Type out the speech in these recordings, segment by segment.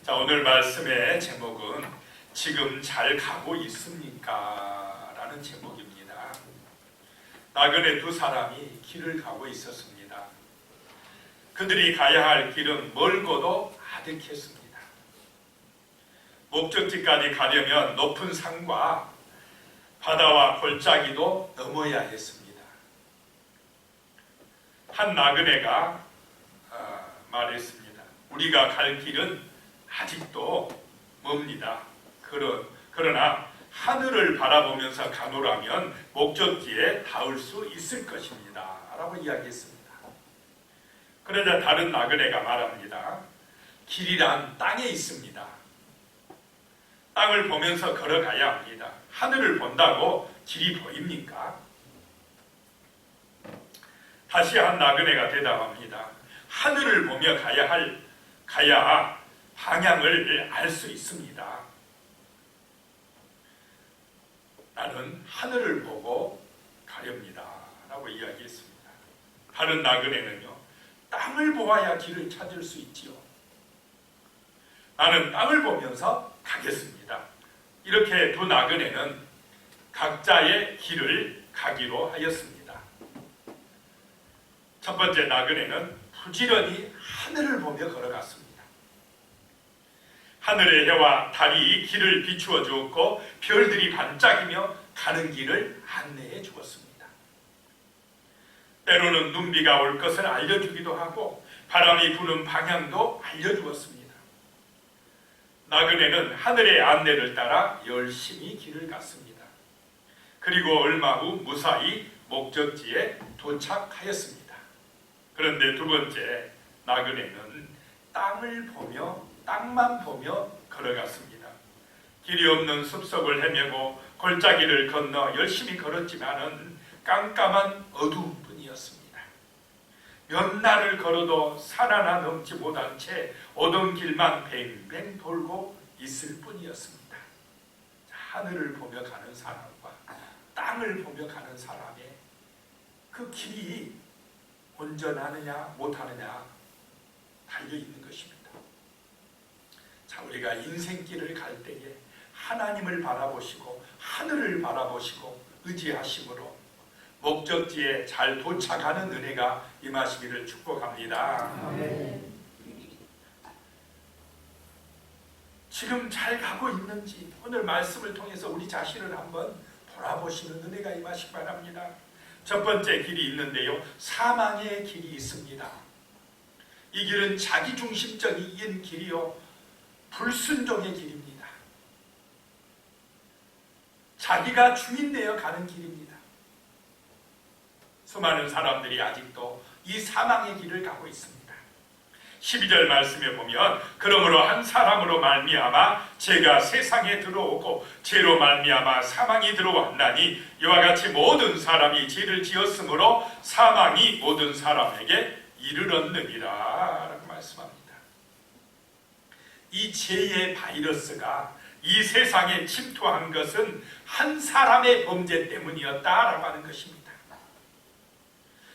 자, 오늘 말씀의 제목은 지금 잘 가고 있습니까? 라는 제목입니다. 나그네 두 사람이 길을 가고 있었습니다. 그들이 가야 할 길은 멀고도 아득했습니다. 목적지까지 가려면 높은 산과 바다와 골짜기도 넘어야 했습니다. 한 나그네가 말했습니다. 우리가 갈 길은 아직도 멉니다. 그러나 하늘을 바라보면서 가노라면 목적지에 닿을 수 있을 것입니다. 라고 이야기했습니다. 그러자 다른 나그네가 말합니다. 길이란 땅에 있습니다. 땅을 보면서 걸어가야 합니다. 하늘을 본다고 길이 보입니까? 다시 한 나그네가 대답합니다. 하늘을 보며 가야 방향을 알 수 있습니다. 나는 하늘을 보고 가렵니다. 라고 이야기했습니다. 다른 나그네는요, 땅을 보아야 길을 찾을 수 있지요. 나는 땅을 보면서 가겠습니다. 이렇게 두 나그네는 각자의 길을 가기로 하였습니다. 첫 번째 나그네는 부지런히 하늘을 보며 걸어갔습니다. 하늘의 해와 달이 길을 비추어 주었고 별들이 반짝이며 가는 길을 안내해 주었습니다. 때로는 눈비가 올 것을 알려주기도 하고 바람이 부는 방향도 알려주었습니다. 나그네는 하늘의 안내를 따라 열심히 길을 갔습니다. 그리고 얼마 후 무사히 목적지에 도착하였습니다. 그런데 두 번째 나그네는 땅만 보며 걸어갔습니다. 길이 없는 숲속을 헤매고 골짜기를 건너 열심히 걸었지만은 깜깜한 어두운 뿐이었습니다. 몇 날을 걸어도 산 하나 넘지 못한 채 오던 길만 뱅뱅 돌고 있을 뿐이었습니다. 하늘을 보며 가는 사람과 땅을 보며 가는 사람의 그 길이 온전하느냐 못하느냐 달려있는 것입니다. 자, 우리가 인생길을 갈 때에 하나님을 바라보시고 하늘을 바라보시고 의지하심으로 목적지에 잘 도착하는 은혜가 임하시기를 축복합니다. 아멘. 지금 잘 가고 있는지 오늘 말씀을 통해서 우리 자신을 한번 돌아보시는 은혜가 임하시기 바랍니다. 첫 번째 길이 있는데요, 사망의 길이 있습니다. 이 길은 자기중심적인 길이요, 불순종의 길입니다. 자기가 주인되어 가는 길입니다. 수많은 사람들이 아직도 이 사망의 길을 가고 있습니다. 12절 말씀에 보면 그러므로 한 사람으로 말미암아 죄가 세상에 들어오고 죄로 말미암아 사망이 들어왔나니 이와 같이 모든 사람이 죄를 지었으므로 사망이 모든 사람에게 이르렀느니라 라고 말씀합니다. 이 죄의 바이러스가 이 세상에 침투한 것은 한 사람의 범죄 때문이었다라고 하는 것입니다.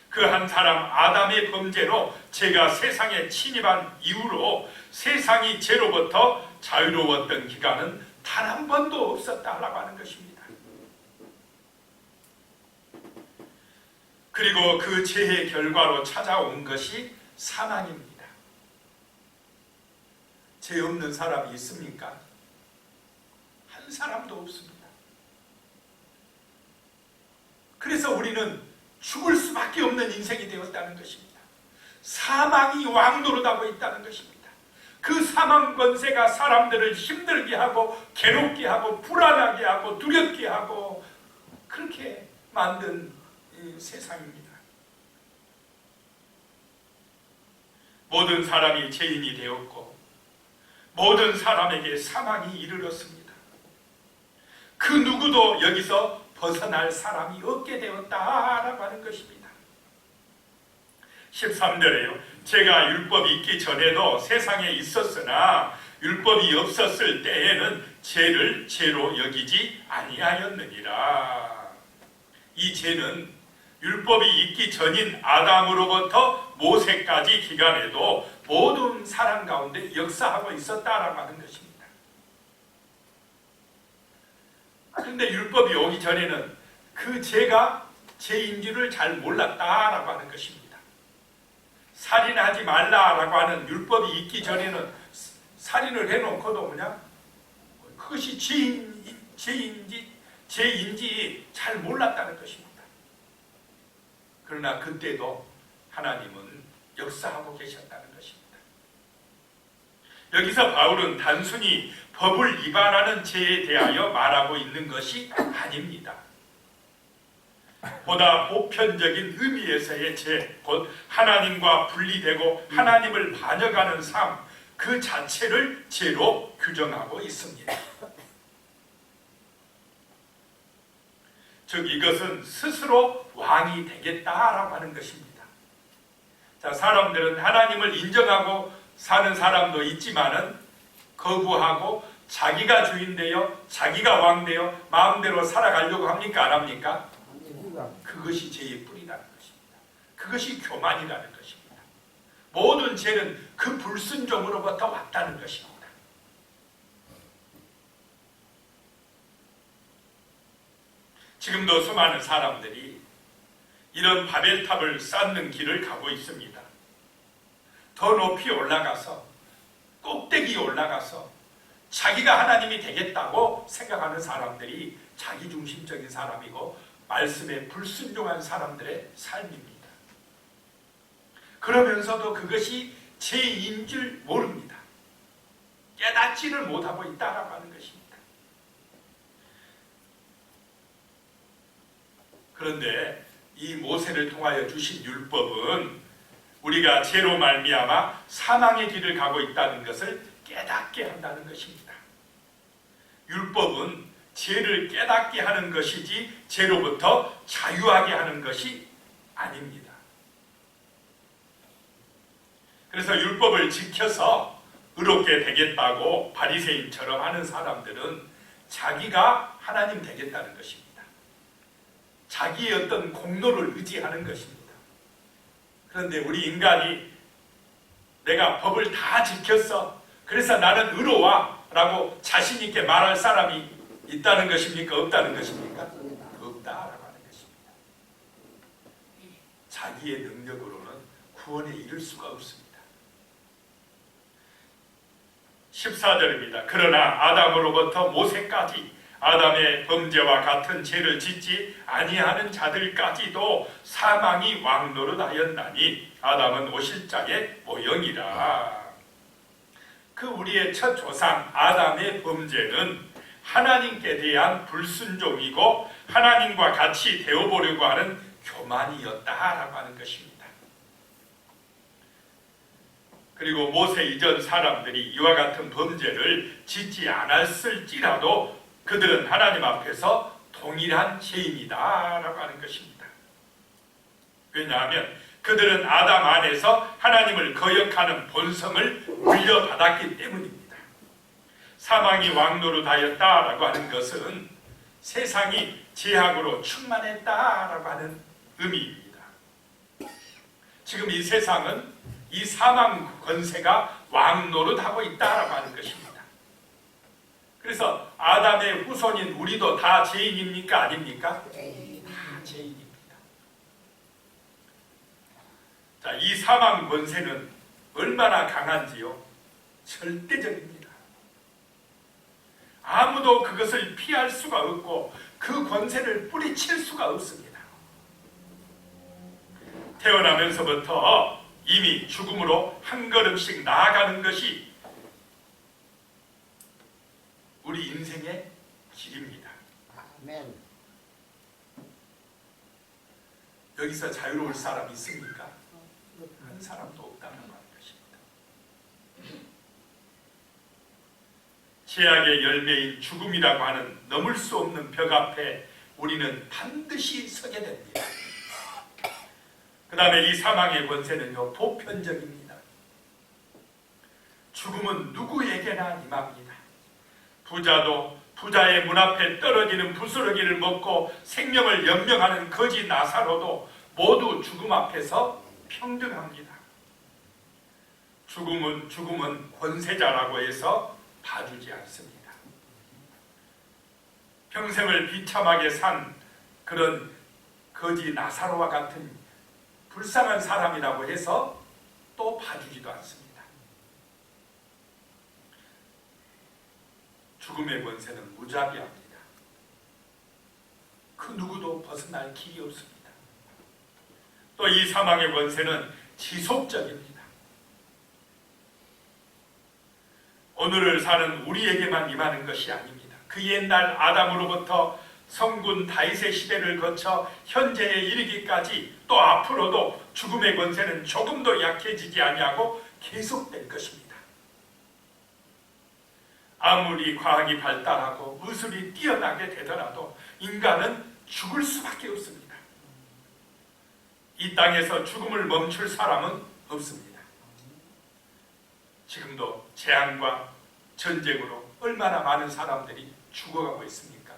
그 한 사람 아담의 범죄로 죄가 세상에 침입한 이후로 세상이 죄로부터 자유로웠던 기간은 단 한 번도 없었다라고 하는 것입니다. 그리고 그 죄의 결과로 찾아온 것이 사망입니다. 죄 없는 사람이 있습니까? 한 사람도 없습니다. 그래서 우리는 죽을 수밖에 없는 인생이 되었다는 것입니다. 사망이 왕노릇하고 있다는 것입니다. 그 사망 권세가 사람들을 힘들게 하고 괴롭게 하고 불안하게 하고 두렵게 하고 그렇게 만든 세상입니다. 모든 사람이 죄인이 되었고 모든 사람에게 사망이 이르렀습니다. 그 누구도 여기서 벗어날 사람이 없게 되었다라고 하는 것입니다. 13절에요. 제가 율법이 있기 전에도 세상에 있었으나 율법이 없었을 때에는 죄를 죄로 여기지 아니하였느니라. 이 죄는 율법이 있기 전인 아담으로부터 모세까지 기간에도 모든 사람 가운데 역사하고 있었다라고 하는 것입니다. 그런데 율법이 오기 전에는 그 죄가 죄인지를 잘 몰랐다라고 하는 것입니다. 살인하지 말라라고 하는 율법이 있기 전에는 살인을 해놓고도 그냥 그것이 죄인지 잘 몰랐다는 것입니다. 그러나 그때도 하나님은 역사하고 계셨다는 것입니다. 여기서 바울은 단순히 법을 위반하는 죄에 대하여 말하고 있는 것이 아닙니다. 보다 보편적인 의미에서의 죄, 곧 하나님과 분리되고 하나님을 반역하는 삶, 그 자체를 죄로 규정하고 있습니다. 즉 이것은 스스로 왕이 되겠다라고 하는 것입니다. 자, 사람들은 하나님을 인정하고 사는 사람도 있지만은 거부하고 자기가 주인되어 자기가 왕되어 마음대로 살아가려고 합니까? 안 합니까? 그것이 죄의 뿌리라는 것입니다. 그것이 교만이라는 것입니다. 모든 죄는 그 불순종으로부터 왔다는 것입니다. 지금도 수많은 사람들이 이런 바벨탑을 쌓는 길을 가고 있습니다. 더 높이 올라가서 꼭대기에 올라가서 자기가 하나님이 되겠다고 생각하는 사람들이 자기중심적인 사람이고 말씀에 불순종한 사람들의 삶입니다. 그러면서도 그것이 죄인 줄 모릅니다. 깨닫지를 못하고 있다라고 하는 것입니다. 그런데 이 모세를 통하여 주신 율법은 우리가 죄로 말미암아 사망의 길을 가고 있다는 것을 깨닫게 한다는 것입니다. 율법은 죄를 깨닫게 하는 것이지 죄로부터 자유하게 하는 것이 아닙니다. 그래서 율법을 지켜서 의롭게 되겠다고 바리새인처럼 하는 사람들은 자기가 하나님 되겠다는 것입니다. 자기의 어떤 공로를 의지하는 것입니다. 그런데 우리 인간이 내가 법을 다 지켰어, 그래서 나는 의로워 라고 자신 있게 말할 사람이 있다는 것입니까? 없다는 것입니까? 없다라고 하는 것입니다. 자기의 능력으로는 구원에 이를 수가 없습니다. 14절입니다. 그러나 아담으로부터 모세까지 아담의 범죄와 같은 죄를 짓지 아니하는 자들까지도 사망이 왕노릇하였나니 아담은 오실자의 모형이라. 그 우리의 첫 조상 아담의 범죄는 하나님께 대한 불순종이고 하나님과 같이 되어보려고 하는 교만이었다라고 하는 것입니다. 그리고 모세 이전 사람들이 이와 같은 범죄를 짓지 않았을지라도 그들은 하나님 앞에서 동일한 죄인이다라고 하는 것입니다. 왜냐하면 그들은 아담 안에서 하나님을 거역하는 본성을 물려받았기 때문입니다. 사망이 왕노릇하였다라고 하는 것은 세상이 죄악으로 충만했다라고 하는 의미입니다. 지금 이 세상은 이 사망 권세가 왕노릇하고 있다라고 하는 것입니다. 그래서 아담의 후손인 우리도 다 죄인입니까? 아닙니까? 다 죄인입니다. 자, 이 사망 권세는 얼마나 강한지요? 절대적입니다. 아무도 그것을 피할 수가 없고 그 권세를 뿌리칠 수가 없습니다. 태어나면서부터 이미 죽음으로 한 걸음씩 나아가는 것이 우리 인생의 길입니다. 아멘. 여기서 자유로울 사람이 있습니까? 한 사람도 없다는 것입니다. 죄악의 열매인 죽음이라고 하는 넘을 수 없는 벽 앞에 우리는 반드시 서게 됩니다. 그 다음에 이 사망의 권세는요, 보편적입니다. 죽음은 누구에게나 임합니다. 부자도 부자의 문 앞에 떨어지는 부스러기를 먹고 생명을 연명하는 거지 나사로도 모두 죽음 앞에서 평등합니다. 죽음은 권세자라고 해서 봐주지 않습니다. 평생을 비참하게 산 그런 거지 나사로와 같은 불쌍한 사람이라고 해서 또 봐주지도 않습니다. 죽음의 권세는 무자비합니다. 그 누구도 벗어날 길이 없습니다. 또 이 사망의 권세는 지속적입니다. 오늘을 사는 우리에게만 임하는 것이 아닙니다. 그 옛날 아담으로부터 성군 다윗의 시대를 거쳐 현재에 이르기까지 또 앞으로도 죽음의 권세는 조금도 약해지지 아니하고 계속될 것입니다. 아무리 과학이 발달하고 의술이 뛰어나게 되더라도 인간은 죽을 수밖에 없습니다. 이 땅에서 죽음을 멈출 사람은 없습니다. 지금도 재앙과 전쟁으로 얼마나 많은 사람들이 죽어가고 있습니까?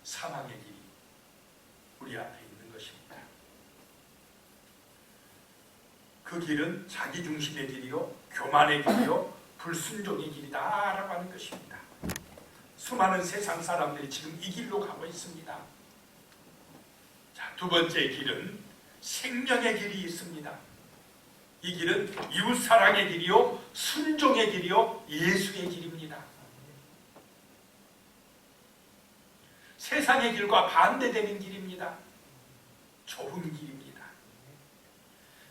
사망의 길이 우리 앞에 있는 것입니다. 그 길은 자기중심의 길이요, 교만의 길이요, 불순종의 길이다라고 하는 것입니다. 수많은 세상 사람들이 지금 이 길로 가고 있습니다. 자, 두 번째 길은 생명의 길이 있습니다. 이 길은 이웃사랑의 길이요, 순종의 길이요, 예수의 길입니다. 세상의 길과 반대되는 길입니다. 좁은 길입니다.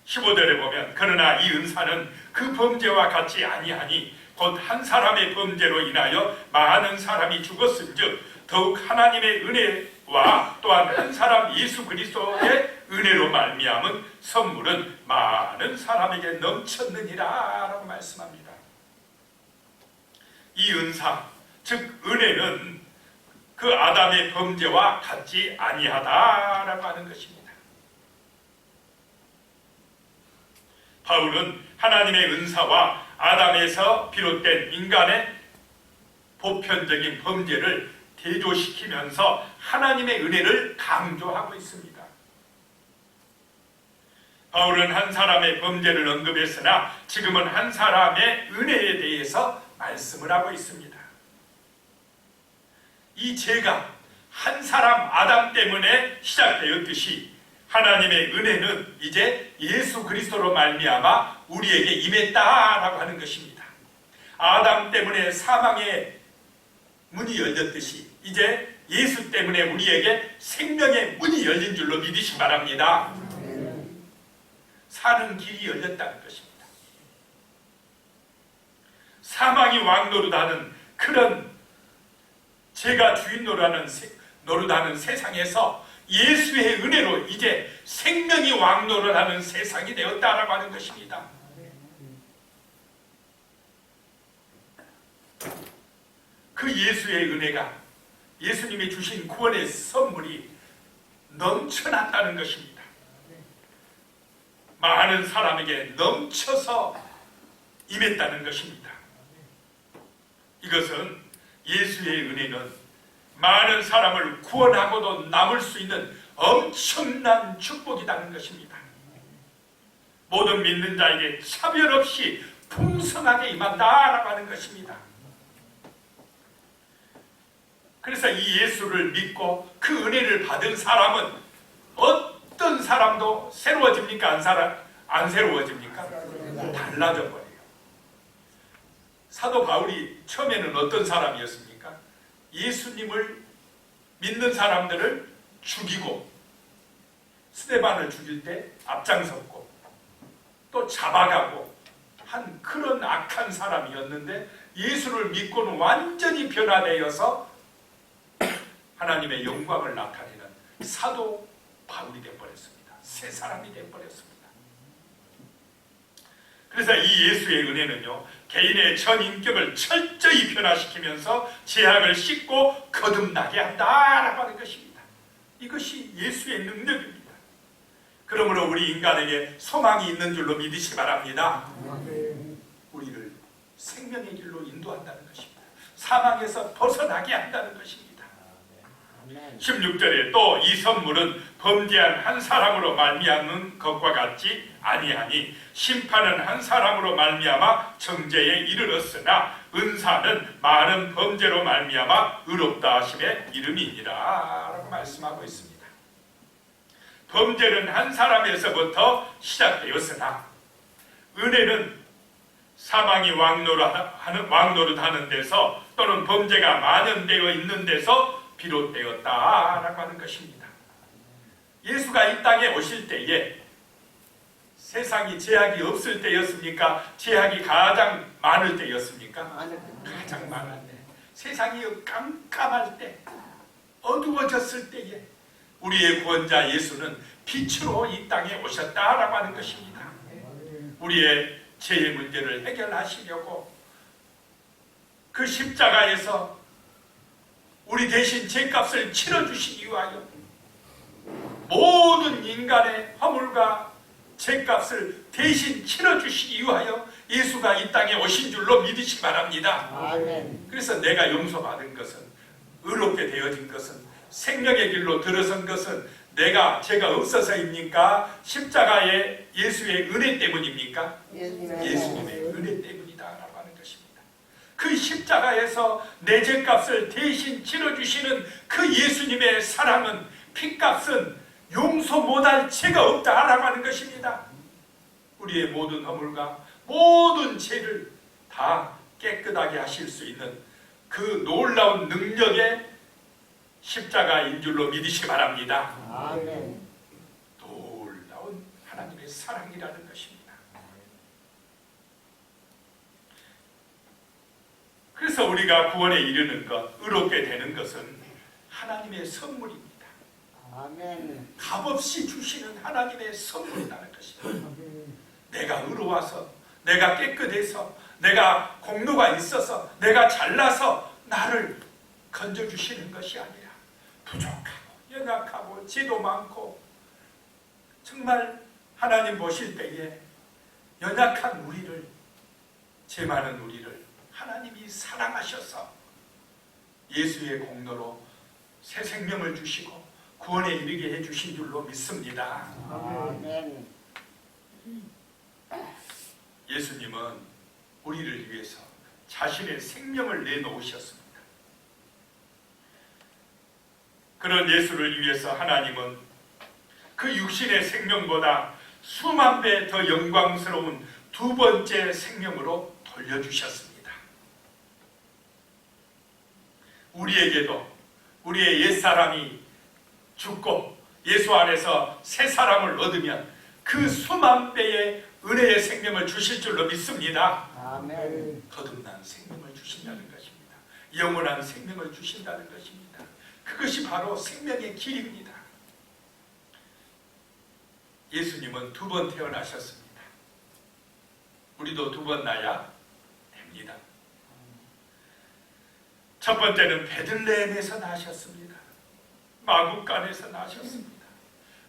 15절에 보면 그러나 이 은사는 그 범죄와 같지 아니하니 곧 한 사람의 범죄로 인하여 많은 사람이 죽었은즉 더욱 하나님의 은혜와 또한 한 사람 예수 그리스도의 은혜로 말미암은 선물은 많은 사람에게 넘쳤느니라 라고 말씀합니다. 이 은사, 즉 은혜는 그 아담의 범죄와 같지 아니하다라고 하는 것입니다. 바울은 하나님의 은사와 아담에서 비롯된 인간의 보편적인 범죄를 대조시키면서 하나님의 은혜를 강조하고 있습니다. 바울은 한 사람의 범죄를 언급했으나 지금은 한 사람의 은혜에 대해서 말씀을 하고 있습니다. 이 죄가 한 사람 아담 때문에 시작되었듯이 하나님의 은혜는 이제 예수 그리스도로 말미암아 우리에게 임했다라고 하는 것입니다. 아담 때문에 사망의 문이 열렸듯이 이제 예수 때문에 우리에게 생명의 문이 열린 줄로 믿으시 바랍니다. 사는 길이 열렸다는 것입니다. 사망이 왕노릇하는 그런 죄가 주인 노릇하는 세상에서 예수의 은혜로 이제 생명이 왕노릇하는 세상이 되었다라고 하는 것입니다. 그 예수의 은혜가 예수님이 주신 구원의 선물이 넘쳐났다는 것입니다. 많은 사람에게 넘쳐서 임했다는 것입니다. 이것은 예수의 은혜는 많은 사람을 구원하고도 남을 수 있는 엄청난 축복이라는 것입니다. 모든 믿는 자에게 차별 없이 풍성하게 임한다라고 하는 것입니다. 그래서 이 예수를 믿고 그 은혜를 받은 사람은 어떤 사람도 새로워집니까? 안 새로워집니까? 달라져 버려요. 사도 바울이 처음에는 어떤 사람이었습니까? 예수님을 믿는 사람들을 죽이고 스데반을 죽일 때 앞장섰고 또 잡아가고 한 그런 악한 사람이었는데 예수를 믿고는 완전히 변화되어서 하나님의 영광을 나타내는 사도 바울이 되어버렸습니다. 새 사람이 되어버렸습니다. 그래서 이 예수의 은혜는요, 개인의 전 인격을 철저히 변화시키면서 죄악을 씻고 거듭나게 한다라고 하는 것입니다. 이것이 예수의 능력입니다. 그러므로 우리 인간에게 소망이 있는 줄로 믿으시 바랍니다. 우리를 생명의 길로 인도한다는 것입니다. 사망에서 벗어나게 한다는 것입니다. 16절에 또 이 선물은 범죄한 한 사람으로 말미암는 것과 같지 아니하니 심판은 한 사람으로 말미암아 정죄에 이르렀으나 은사는 많은 범죄로 말미암아 의롭다 하심의 이름이니라 라고 말씀하고 있습니다. 범죄는 한 사람에서부터 시작되었으나 은혜는 사망이 왕노릇하는 데서 또는 범죄가 만연되어 있는 데서 비롯되었다라고 하는 것입니다. 예수가 이 땅에 오실 때에 세상이 죄악이 없을 때였습니까? 죄악이 가장 많을 때였습니까? 가장 많을 때. 세상이 깜깜할 때, 어두워졌을 때에 우리의 구원자 예수는 빛으로 이 땅에 오셨다라고 하는 것입니다. 우리의 죄의 문제를 해결하시려고 그 십자가에서 우리 대신 죄값을 치러주시기 위하여 모든 인간의 허물과 죄값을 대신 치러주시기 위하여 예수가 이 땅에 오신 줄로 믿으시기 바랍니다. 아멘. 그래서 내가 용서받은 것은, 의롭게 되어진 것은, 생명의 길로 들어선 것은 내가 죄가 없어서입니까? 십자가의 예수의 은혜 때문입니까? 예수님의 은혜 때문이다라고 하는 것입니다. 그 십자가에서 내 죄값을 대신 치러주시는 그 예수님의 사랑은, 핏값은 용서 못할 죄가 없다라고 하는 것입니다. 우리의 모든 허물과 모든 죄를 다 깨끗하게 하실 수 있는 그 놀라운 능력의 십자가인 줄로 믿으시기 바랍니다. 아멘. 놀라운 하나님의 사랑이라는 것입니다. 그래서 우리가 구원에 이르는 것, 의롭게 되는 것은 하나님의 선물입니다. 아멘. 값없이 주시는 하나님의 선물이라는 것입니다. 내가 의로워서, 내가 깨끗해서, 내가 공로가 있어서, 내가 잘나서 나를 건져주시는 것이 아니라 부족하고 연약하고 죄도 많고 정말 하나님 보실 때에 연약한 우리를, 죄 많은 우리를 하나님이 사랑하셔서 예수의 공로로 새 생명을 주시고 구원에 이르게 해주신 줄로 믿습니다. 아멘. 예수님은 우리를 위해서 자신의 생명을 내놓으셨습니다. 그런 예수를 위해서 하나님은 그 육신의 생명보다 수만 배 더 영광스러운 두 번째 생명으로 돌려주셨습니다. 우리에게도 우리의 옛사람이 죽고 예수 안에서 새 사람을 얻으면 그 수만 배의 은혜의 생명을 주실 줄로 믿습니다. 아멘. 거듭난 생명을 주신다는 것입니다. 영원한 생명을 주신다는 것입니다. 그것이 바로 생명의 길입니다. 예수님은 두 번 태어나셨습니다. 우리도 두 번 나야 됩니다. 첫 번째는 베들레헴에서 나셨습니다. 마구간에서 나셨습니다.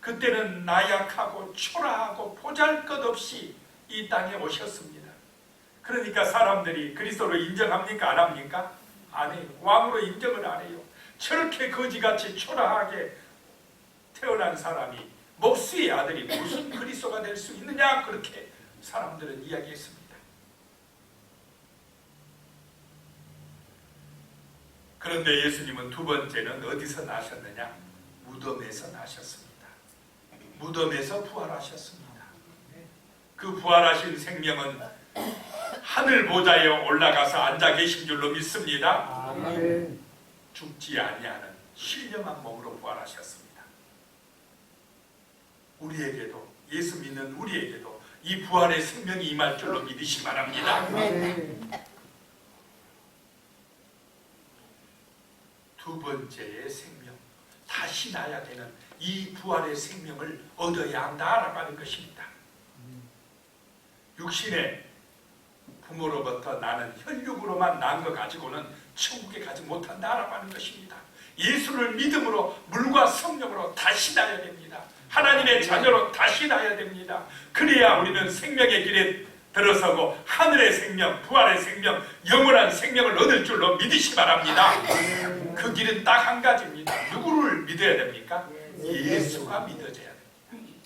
그때는 나약하고 초라하고 보잘것없이 이 땅에 오셨습니다. 그러니까 사람들이 그리스도를 인정합니까? 안 합니까? 안 해요. 왕으로 인정을 안 해요. 저렇게 거지같이 초라하게 태어난 사람이, 목수의 아들이 무슨 그리스도가 될 수 있느냐, 그렇게 사람들은 이야기했습니다. 그런데 예수님은 두 번째는 어디서 나셨느냐? 무덤에서 나셨습니다. 무덤에서 부활하셨습니다. 그 부활하신 생명은 하늘 보좌에 올라가서 앉아 계신 줄로 믿습니다. 아멘. 죽지 아니하는 신령한 몸으로 부활하셨습니다. 우리에게도, 예수 믿는 우리에게도 이 부활의 생명이 임할 줄로 믿으시기 바랍니다. 아멘. 두 번째의 생명, 다시 나야 되는 이 부활의 생명을 얻어야 한다라고 하는 것입니다. 육신의 부모로부터 나는 혈육으로만 난 것 가지고는 천국에 가지 못한다라고 하는 것입니다. 예수를 믿음으로 물과 성령으로 다시 나야 됩니다. 하나님의 자녀로 다시 나야 됩니다. 그래야 우리는 생명의 길에 들어서고 하늘의 생명, 부활의 생명, 영원한 생명을 얻을 줄로 믿으시 바랍니다. 그 길은 딱 한 가지입니다. 누구를 믿어야 됩니까? 예수가 믿어져야 됩니다.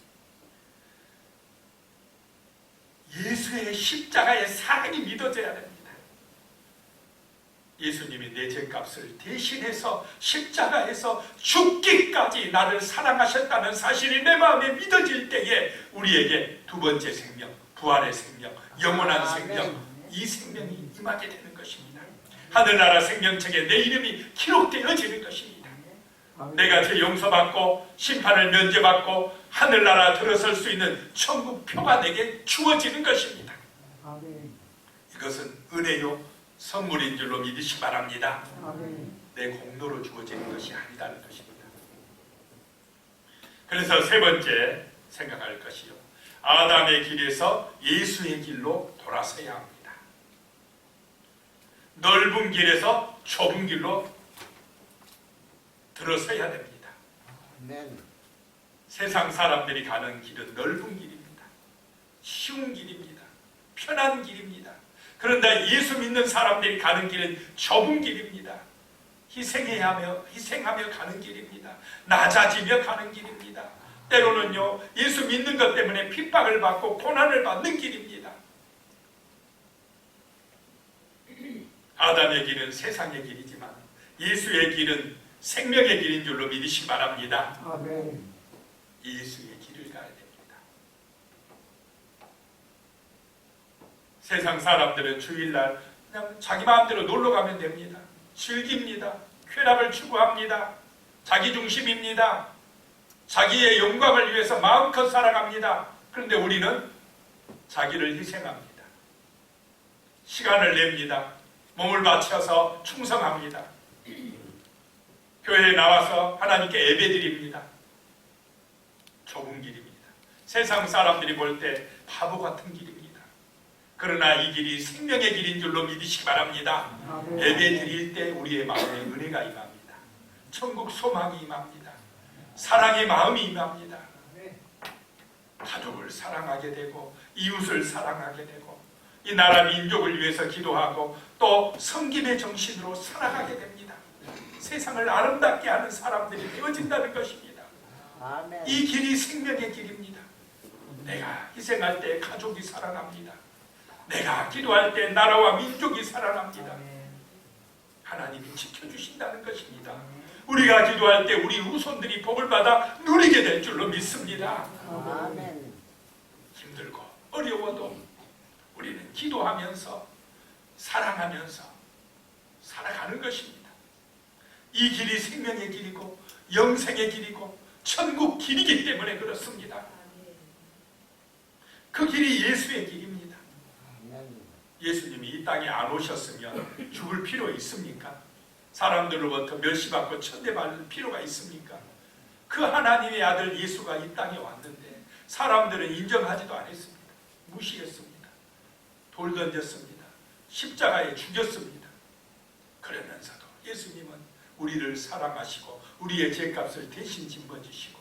예수의 십자가의 사랑이 믿어져야 됩니다. 예수님이 내 죄값을 대신해서 십자가에서 죽기까지 나를 사랑하셨다는 사실이 내 마음에 믿어질 때에 우리에게 두 번째 생명, 부활의 생명, 영원한 생명, 이 생명이 임하게 되는 것입니다. 하늘나라 생명책에 내 이름이 기록되어지는 것입니다. 내가 죄 용서받고 심판을 면제받고 하늘나라 들어설 수 있는 천국표가 내게 주어지는 것입니다. 이것은 은혜요 선물인 줄로 믿으시 바랍니다. 내 공로로 주어지는 것이 아니다는 것입니다. 그래서 세 번째 생각할 것이요, 아담의 길에서 예수의 길로 돌아서야 합니다. 넓은 길에서 좁은 길로 들어서야 됩니다. 세상 사람들이 가는 길은 넓은 길입니다. 쉬운 길입니다. 편한 길입니다. 그런데 예수 믿는 사람들이 가는 길은 좁은 길입니다. 희생하며 가는 길입니다. 낮아지며 가는 길입니다. 때로는요, 예수 믿는 것 때문에 핍박을 받고 고난을 받는 길입니다. 아담의 길은 세상의 길이지만 예수의 길은 생명의 길인 줄로 믿으시 바랍니다. 예수의 길을 가야 됩니다. 세상 사람들은 주일날 그냥 자기 마음대로 놀러 가면 됩니다. 즐깁니다. 쾌락을 추구합니다. 자기중심입니다. 자기의 영광을 위해서 마음껏 살아갑니다. 그런데 우리는 자기를 희생합니다. 시간을 냅니다. 몸을 바쳐서 충성합니다. 교회에 나와서 하나님께 예배드립니다. 좁은 길입니다. 세상 사람들이 볼 때 바보 같은 길입니다. 그러나 이 길이 생명의 길인 줄로 믿으시기 바랍니다. 예배 드릴 때 우리의 마음에 은혜가 임합니다. 천국 소망이 임합니다. 사랑의 마음이 임합니다. 가족을 사랑하게 되고 이웃을 사랑하게 되고 이 나라 민족을 위해서 기도하고 또 섬김의 정신으로 살아가게 됩니다. 세상을 아름답게 하는 사람들이 되어진다는 것입니다. 이 길이 생명의 길입니다. 내가 희생할 때 가족이 살아납니다. 내가 기도할 때 나라와 민족이 살아납니다. 하나님이 지켜주신다는 것입니다. 우리가 기도할 때 우리 후손들이 복을 받아 누리게 될 줄로 믿습니다. 힘들고 어려워도 우리는 기도하면서 사랑하면서 살아가는 것입니다. 이 길이 생명의 길이고 영생의 길이고 천국 길이기 때문에 그렇습니다. 그 길이 예수의 길입니다. 예수님이 이 땅에 안 오셨으면 죽을 필요 있습니까? 사람들로부터 멸시받고 천대받을 필요가 있습니까? 그 하나님의 아들 예수가 이 땅에 왔는데 사람들은 인정하지도 않았습니다. 무시했습니다. 돌 던졌습니다. 십자가에 죽였습니다. 그러면서도 예수님은 우리를 사랑하시고 우리의 죄값을 대신 짊어지시고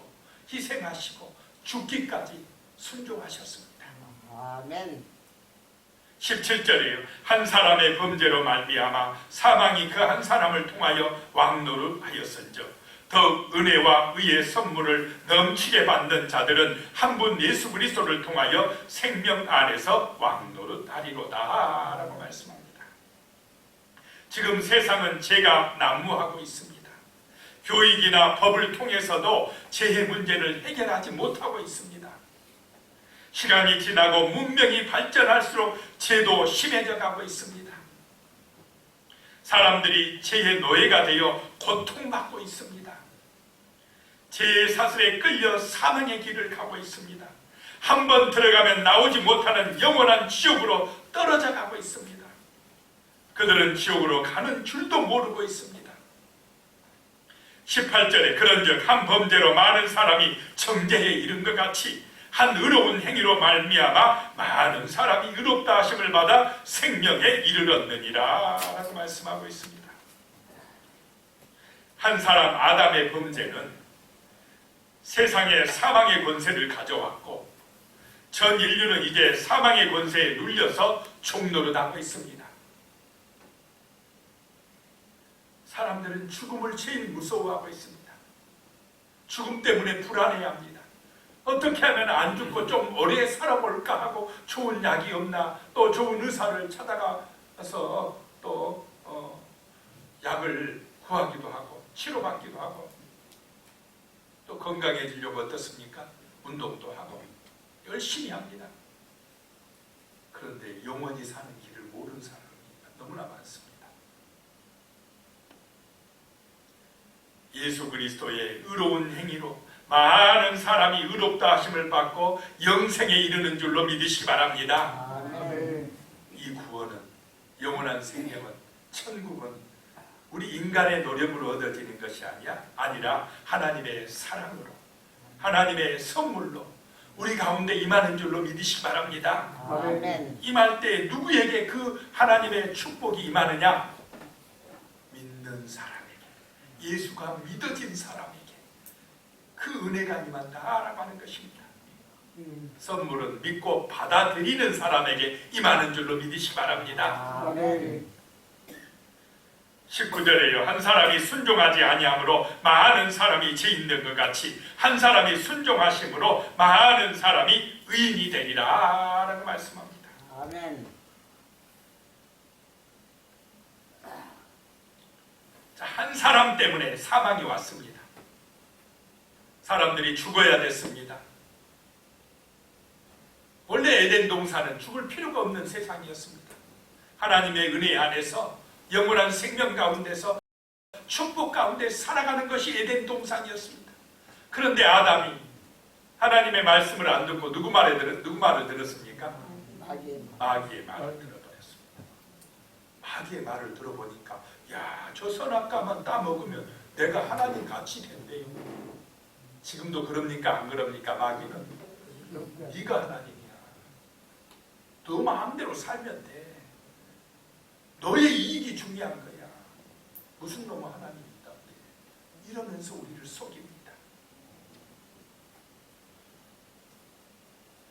희생하시고 죽기까지 순종하셨습니다. 아멘. 17절이에요. 한 사람의 범죄로 말미암아 사망이 그 한 사람을 통하여 왕노릇하였은즉 더욱 은혜와 의의 선물을 넘치게 받는 자들은 한 분 예수 그리스도를 통하여 생명 안에서 왕노릇하리로다 라고 말씀합니다. 지금 세상은 죄가 난무하고 있습니다. 교육이나 법을 통해서도 죄의 문제를 해결하지 못하고 있습니다. 시간이 지나고 문명이 발전할수록 죄도 심해져 가고 있습니다. 사람들이 죄의 노예가 되어 고통받고 있습니다. 죄의 사슬에 끌려 사망의 길을 가고 있습니다. 한 번 들어가면 나오지 못하는 영원한 지옥으로 떨어져 가고 있습니다. 그들은 지옥으로 가는 줄도 모르고 있습니다. 18절에 그런즉 한 범죄로 많은 사람이 정죄에 이른 것 같이 한 의로운 행위로 말미암아 많은 사람이 의롭다 하심을 받아 생명에 이르렀느니라 라고 말씀하고 있습니다. 한 사람 아담의 범죄는 세상에 사망의 권세를 가져왔고 전 인류는 이제 사망의 권세에 눌려서 종노릇하고 있습니다. 사람들은 죽음을 제일 무서워하고 있습니다. 죽음 때문에 불안해합니다. 어떻게 하면 안 죽고 좀 오래 살아볼까 하고 좋은 약이 없나, 또 좋은 의사를 찾아가서 또 약을 구하기도 하고 치료받기도 하고, 또 건강해지려고 어떻습니까? 운동도 하고 열심히 합니다. 그런데 영원히 사는 길을 모르는 사람이 너무나 많습니다. 예수 그리스도의 의로운 행위로 많은 사람이 의롭다 하심을 받고 영생에 이르는 줄로 믿으시기 바랍니다. 아멘. 이 구원은, 영원한 생명은, 천국은 우리 인간의 노력으로 얻어지는 것이 아니라 하나님의 사랑으로, 하나님의 선물로 우리 가운데 임하는 줄로 믿으시기 바랍니다. 아멘. 임할 때 누구에게 그 하나님의 축복이 임하느냐? 믿는 사람에게, 예수가 믿어진 사람에게 그 은혜가 임한다라고 하는 것입니다. 선물은 믿고 받아들이는 사람에게 임하는 줄로 믿으시기 바랍니다. 아멘. 19절에요. 한 사람이 순종하지 아니함으로 많은 사람이 죄 있는 것 같이 한 사람이 순종하심으로 많은 사람이 의인이 되리라 라고 말씀합니다. 아멘. 자, 한 사람 때문에 사망이 왔습니다. 사람들이 죽어야 됐습니다. 원래 에덴 동산은 죽을 필요가 없는 세상이었습니다. 하나님의 은혜 안에서 영원한 생명 가운데서 축복 가운데 살아가는 것이 에덴 동산이었습니다. 그런데 아담이 하나님의 말씀을 안 듣고 누구 말을 들었습니까? 마귀의 말을 들어버렸습니다. 마귀의 말을 들어보니까 야, 저 선악과만 따먹으면 내가 하나님 같이 된대요. 지금도 그럽니까? 안 그럽니까? 마귀는 네가 하나님이야. 너 마음대로 살면 돼. 너의 이익이 중요한 거야. 무슨 놈의 하나님이 있다고 이러면서 우리를 속입니다.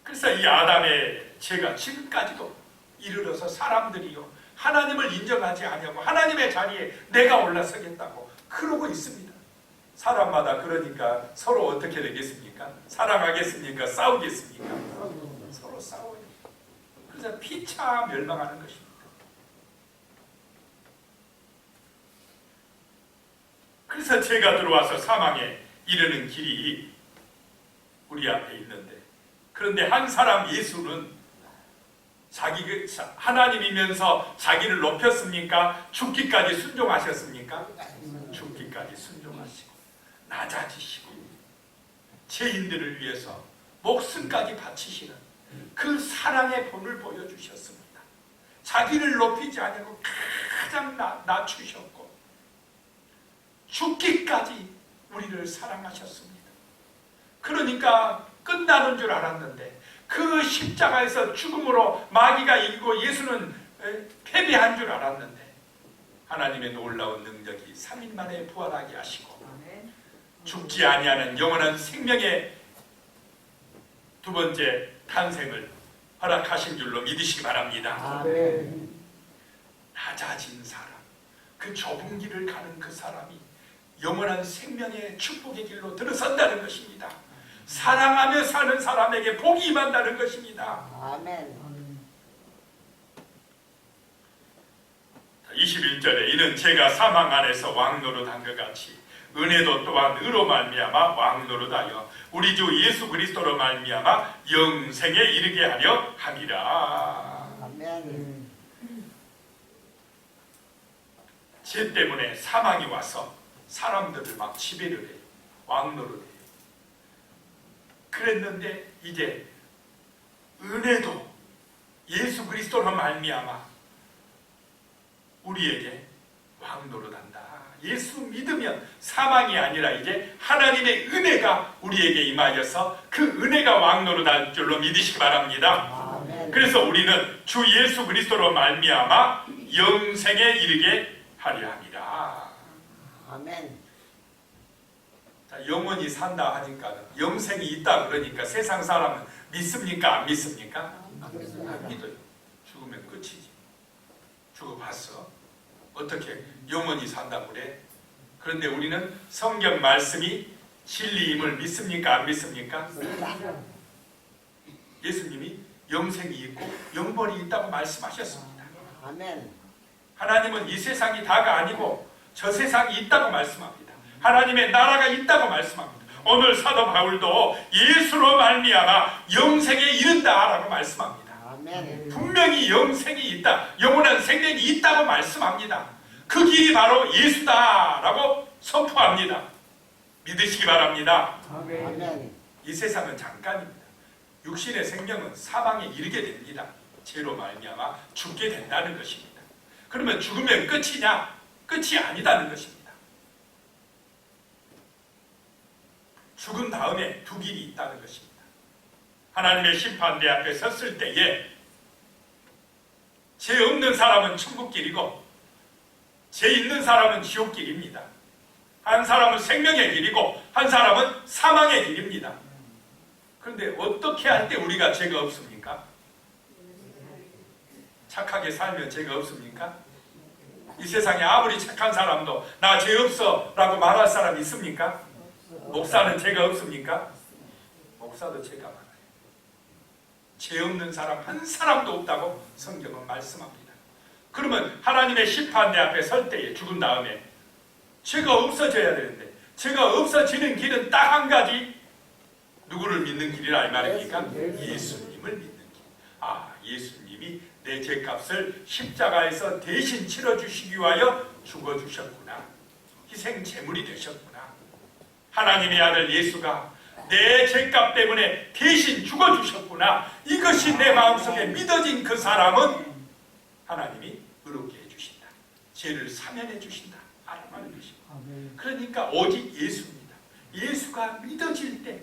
그래서 이 아담의 죄가 지금까지도 이르러서 사람들이요 하나님을 인정하지 아니하고 하나님의 자리에 내가 올라서겠다고 그러고 있습니다. 사람마다 그러니까 서로 어떻게 되겠습니까? 사랑하겠습니까? 싸우겠습니까? 서로 싸워요. 그래서 피차 멸망하는 것입니다. 그래서 죄가 들어와서 사망에 이르는 길이 우리 앞에 있는데, 그런데 한 사람 예수는 하나님이면서 자기를 높였습니까? 죽기까지 순종하셨습니까? 죽기까지 순종하시고 낮아지시고 죄인들을 위해서 목숨까지 바치시는 그 사랑의 본을 보여주셨습니다. 자기를 높이지 않고 가장 낮추셨고 죽기까지 우리를 사랑하셨습니다. 그러니까 끝나는 줄 알았는데 그 십자가에서 죽음으로 마귀가 이기고 예수는 패배한 줄 알았는데 하나님의 놀라운 능력이 3일 만에 부활하게 하시고 죽지 아니하는 영원한 생명의 두 번째 탄생을 허락하신 줄로 믿으시기 바랍니다. 아멘. 낮아진 사람, 그 좁은 길을 가는 그 사람이 영원한 생명의 축복의 길로 들어선다는 것입니다. 사랑하며 사는 사람에게 복이 임한다는 것입니다. 아멘. 21절에 이는 제가 사망 안에서 왕노릇한 것 같이 은혜도 또한 의로 말미암아 왕노릇하여 우리 주 예수 그리스도로 말미암아 영생에 이르게 하려 함이라. 아멘. 죄 때문에 사망이 와서 사람들을 막 지배를 해요. 왕노릇해요. 그랬는데 이제 은혜도 예수 그리스도로 말미암아 우리에게 왕노릇한다. 예수 믿으면 사망이 아니라 이제 하나님의 은혜가 우리에게 임하여서 그 은혜가 왕노릇할 줄로 믿으시기 바랍니다. 아멘. 그래서 우리는 주 예수 그리스도로 말미암아 영생에 이르게 하려 함이라. 아멘. 자, 영원히 산다 하니까 영생이 있다 그러니까 세상 사람은 믿습니까? 안 믿습니까? 믿습니다. 믿어요. 죽으면 끝이지. 죽어봤어. 어떻게 영원히 산다고 그래? 그런데 우리는 성경 말씀이 진리임을 믿습니까? 안 믿습니까? 예수님이 영생이 있고 영벌이 있다고 말씀하셨습니다. 아멘. 하나님은 이 세상이 다가 아니고 저 세상이 있다고 말씀합니다. 하나님의 나라가 있다고 말씀합니다. 오늘 사도 바울도 예수로 말미암아 영생에 이른다라고 말씀합니다. 아멘. 분명히 영생이 있다, 영원한 생명이 있다고 말씀합니다. 그 길이 바로 예수다라고 선포합니다. 믿으시기 바랍니다. 아멘. 이 세상은 잠깐입니다. 육신의 생명은 사망에 이르게 됩니다. 죄로 말미암아 죽게 된다는 것입니다. 그러면 죽으면 끝이냐? 끝이 아니다는 것입니다. 죽은 다음에 두 길이 있다는 것입니다. 하나님의 심판대 앞에 섰을 때에 죄 없는 사람은 천국길이고 죄 있는 사람은 지옥길입니다. 한 사람은 생명의 길이고 한 사람은 사망의 길입니다. 그런데 어떻게 할 때 우리가 죄가 없습니까? 착하게 살면 죄가 없습니까? 이 세상에 아무리 착한 사람도 나 죄 없어 라고 말할 사람 있습니까? 목사는 죄가 없습니까? 목사도 죄가 많아요. 죄 없는 사람 한 사람도 없다고 성경은 말씀합니다. 그러면 하나님의 심판대 앞에 설 때에 죽은 다음에 죄가 없어져야 되는데 죄가 없어지는 길은 딱 한 가지, 누구를 믿는 길이라 이 말입니까? 예수님을 믿는 길. 아, 예수님이 내 죄값을 십자가에서 대신 치러주시기 위하여 죽어주셨구나. 희생 제물이 되셨구나. 하나님의 아들 예수가 내 죄값 때문에 대신 죽어주셨구나. 이것이 내 마음속에 믿어진 그 사람은 하나님이 의롭게 해주신다. 죄를 사면해 주신다. 알아가는 것입니다. 그러니까 오직 예수입니다. 예수가 믿어질 때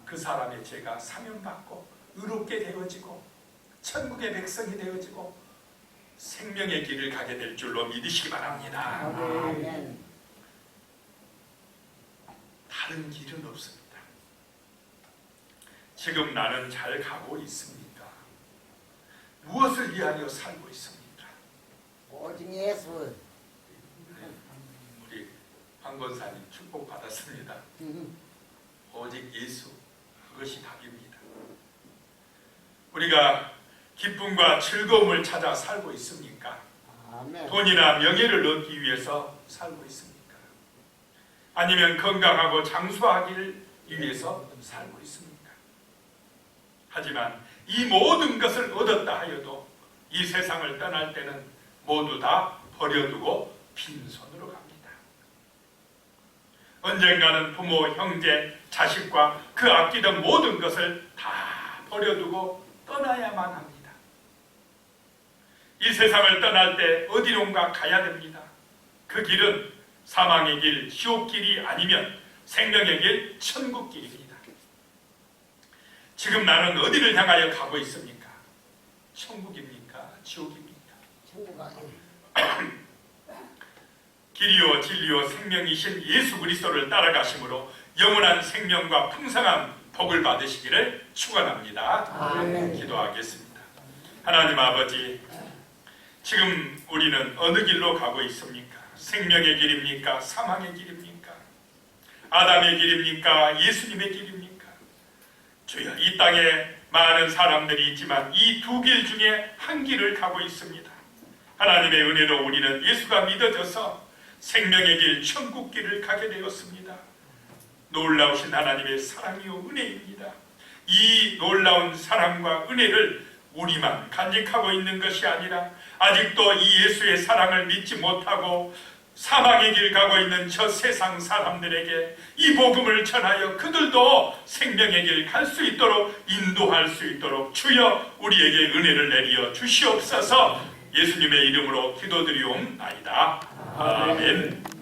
그 사람의 죄가 사면받고 의롭게 되어지고 천국의 백성이 되어지고 생명의 길을 가게 될 줄로 믿으시기 바랍니다. 아멘. 다른 길은 없습니다. 지금 나는 잘 가고 있습니까? 무엇을 위하여 살고 있습니까? 오직 예수. 우리 황 권사님 축복받았습니다. 오직 예수, 그것이 답입니다. 우리가 기쁨과 즐거움을 찾아 살고 있습니까? 아멘. 돈이나 명예를 얻기 위해서 살고 있습니까? 아니면 건강하고 장수하기를 위해서 살고 있습니까? 하지만 이 모든 것을 얻었다 하여도 이 세상을 떠날 때는 모두 다 버려두고 빈손으로 갑니다. 언젠가는 부모, 형제, 자식과 그 아끼던 모든 것을 다 버려두고 떠나야만 합니다. 이 세상을 떠날 때 어디론가 가야 됩니다. 그 길은 사망의 길, 지옥길이 아니면 생명의 길, 천국길입니다. 지금 나는 어디를 향하여 가고 있습니까? 천국입니까? 지옥입니까? 천국 가게. 길이요 진리요 생명이신 예수 그리스도를 따라가심으로 영원한 생명과 풍성한 복을 받으시기를 축원합니다. 아멘. 기도하겠습니다. 하나님 아버지, 지금 우리는 어느 길로 가고 있습니까? 생명의 길입니까? 사망의 길입니까? 아담의 길입니까? 예수님의 길입니까? 주여, 이 땅에 많은 사람들이 있지만 이 두 길 중에 한 길을 가고 있습니다. 하나님의 은혜로 우리는 예수가 믿어져서 생명의 길, 천국 길을 가게 되었습니다. 놀라우신 하나님의 사랑이요 은혜입니다. 이 놀라운 사랑과 은혜를 우리만 간직하고 있는 것이 아니라 아직도 이 예수의 사랑을 믿지 못하고 사망의 길 가고 있는 저 세상 사람들에게 이 복음을 전하여 그들도 생명의 길 갈 수 있도록 인도할 수 있도록 주여 우리에게 은혜를 내리어 주시옵소서. 예수님의 이름으로 기도드리옵나이다. 아멘.